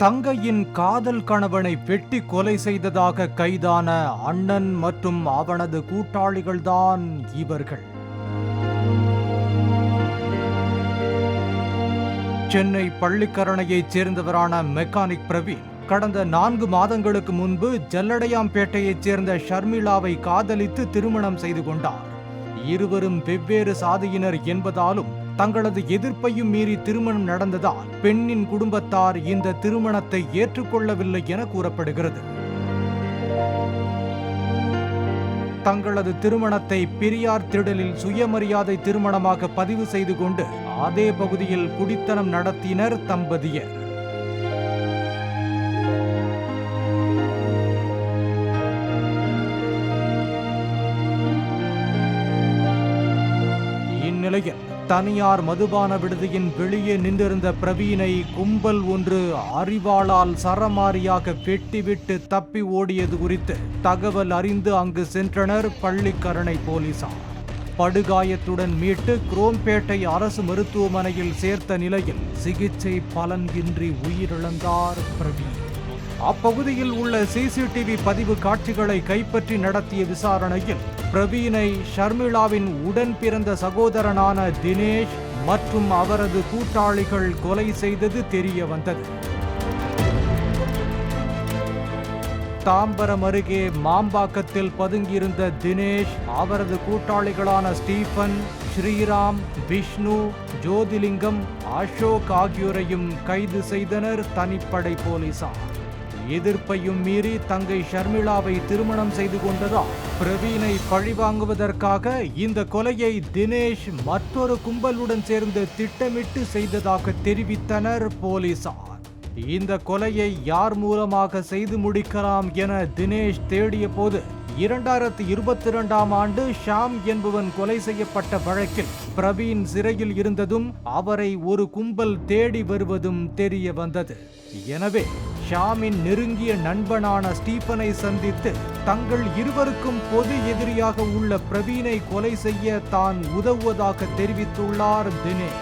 தங்கையின் காதல் கணவனை வெட்டி கொலை செய்ததாக கைதான அண்ணன் மற்றும் அவனது கூட்டாளிகள்தான் இவர்கள். சென்னை பள்ளிக்கரணையைச் சேர்ந்தவரான மெக்கானிக் பிரவீன் கடந்த 4 மாதங்களுக்கு முன்பு ஜல்லடையாம்பேட்டையைச் சேர்ந்த ஷர்மிளாவை காதலித்து திருமணம் செய்து கொண்டார். இருவரும் வெவ்வேறு சாதியினர் என்பதாலும் தங்களது எதிர்ப்பையும் மீறி திருமணம் நடந்ததால் பெண்ணின் குடும்பத்தார் இந்த திருமணத்தை ஏற்றுக்கொள்ளவில்லை என கூறப்படுகிறது. தங்களது திருமணத்தை பெரியார் திடலில் சுயமரியாதை திருமணமாக பதிவு செய்து கொண்டு அதே பகுதியில் குடித்தனம் நடத்தினர் தம்பதியர். இந்நிலையில் தனியார் மதுபான விடுதியின் வெளியே நின்றிருந்த பிரவீனை கும்பல் ஒன்று அரிவாளால் சரமாரியாக வெட்டிவிட்டு தப்பி ஓடியது குறித்து தகவல் அறிந்து அங்கு சென்றனர் பள்ளிக்கரணை போலீசார். படுகாயத்துடன் மீட்டு குரோம்பேட்டை அரசு மருத்துவமனையில் சேர்த்த நிலையில் சிகிச்சை பலனின்றி உயிரிழந்தார் பிரவீன். அப்பகுதியில் உள்ள சிசிடிவி பதிவு காட்சிகளை கைப்பற்றி நடத்திய விசாரணையில் பிரவீனை ஷர்மிளாவின் உடன் பிறந்த சகோதரனான தினேஷ் மற்றும் அவரது கூட்டாளிகள் கொலை செய்தது தெரிய வந்தது. தாம்பரம் அருகே மாம்பாக்கத்தில் பதுங்கியிருந்த தினேஷ் அவரது கூட்டாளிகளான ஸ்டீபன், ஸ்ரீராம், விஷ்ணு, ஜோதிலிங்கம், அசோக் ஆகியோரையும் கைது செய்தனர் தனிப்படை போலீசார். எதிர்ப்பையும் மீறி தங்கை ஷர்மிளாவை திருமணம் செய்து கொண்டதால் பிரவீனை பழிவாங்குவதற்காக இந்த கொலையை தினேஷ் மற்றொரு கும்பலுடன் சேர்ந்து திட்டமிட்டு செய்ததாக தெரிவித்தனர் போலீசார். இந்த கொலையை யார் மூலமாக செய்து முடிக்கலாம் என தினேஷ் தேடிய போது 2022ஆம் ஆண்டு ஷாம் என்பவன் கொலை செய்யப்பட்ட வழக்கில் பிரவீன் சிறையில் இருந்ததும் அவரை ஒரு கும்பல் தேடி வருவதும் தெரிய வந்தது. எனவே ஷாமின் நெருங்கிய நண்பனான ஸ்டீபனை சந்தித்து தங்கள் இருவருக்கும் பொது எதிரியாக உள்ள பிரவீனை கொலை செய்ய தான் உதவுவதாக தெரிவித்துள்ளார் தினேஷ்.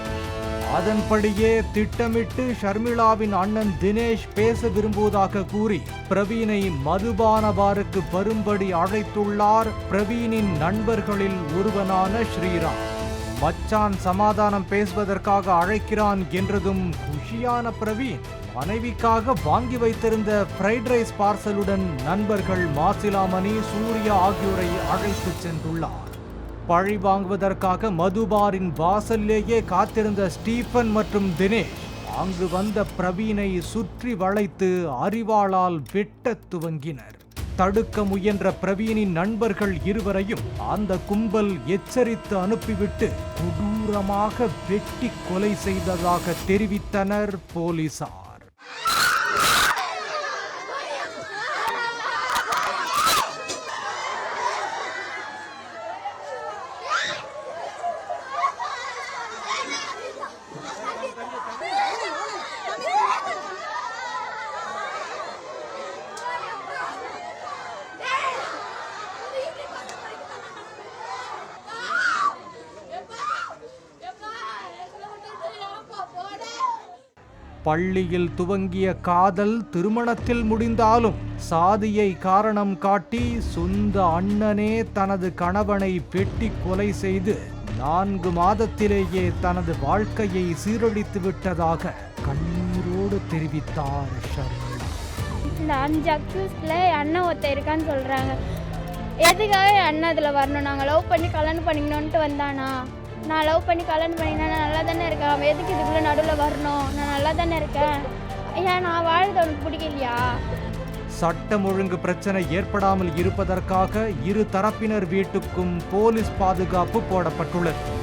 அதன்படியே திட்டமிட்டு ஷர்மிளாவின் அண்ணன் தினேஷ் பேச விரும்புவதாக கூறி பிரவீனை மதுபான பாருக்கு வரும்படி அழைத்துள்ளார் பிரவீனின் நண்பர்களில் ஒருவனான ஸ்ரீராம். மச்சான் சமாதானம் பேசுவதற்காக அழைக்கிறான் என்றதும் குஷியான பிரவீன் மனைவிக்காக வாங்கி வைத்திருந்த ஃப்ரைட் ரைஸ் பார்சலுடன் நண்பர்கள் மாசிலாமணி, சூர்யா ஆகியோரை அழைத்து சென்றுள்ளார். பழி வாங்குவதற்காக மதுபாரின் வாசல்லேயே காத்திருந்த ஸ்டீபன் மற்றும் தினேஷ் அங்கு வந்த பிரவீனை சுற்றி வளைத்து அரிவாளால் வெட்டத் துவங்கினர். தடுக்க முயன்ற பிரவீனின் நண்பர்கள் இருவரையும் அந்த கும்பல் எச்சரித்து அனுப்பிவிட்டு கொடூரமாக வெட்டி கொலை செய்ததாக தெரிவித்தனர் போலீசார். பள்ளியில் துவங்கிய காதல் திருமணத்தில் முடிந்தாலும் சாதியை காரணம் காட்டி சொந்த அண்ணனே தனது கணவனை வெட்டி கொலை செய்து 4 மாதத்திலேயே தனது வாழ்க்கையை சீரழித்து விட்டதாக கண்ணீரோடு தெரிவித்தார் ஷர்மிளா. இந்த 5 அக்யூஸ்ல அண்ணன் ஒருத்தர் இருக்கான்னு சொல்றாங்க. எதுக்காக அண்ணன் அதில் வரணும்? நாங்கள் லவ் பண்ணி கல்யாணம் பண்ணிக்கணும்ட்டு வந்தானா? நான் லவ் பண்ணி கல்யாணம் பண்ணினா நான் நல்லா தானே இருக்கேன், அவன் எதுக்கு இதுக்குள்ளே நடுவில் வரணும்? நான் நல்லா தானே இருக்கேன், ஏன் நான் வாழ்றது அவனுக்கு பிடிக்கலையா? சட்டம் ஒழுங்கு பிரச்சனை ஏற்படாமல் இருப்பதற்காக இரு தரப்பினர் வீட்டுக்கும் போலீஸ் பாதுகாப்பு போடப்பட்டுள்ளது.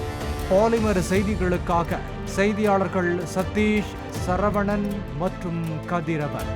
பாலிமர் செய்திகளுக்காக செய்தியாளர்கள் சதீஷ், சரவணன் மற்றும் கதிரவன்.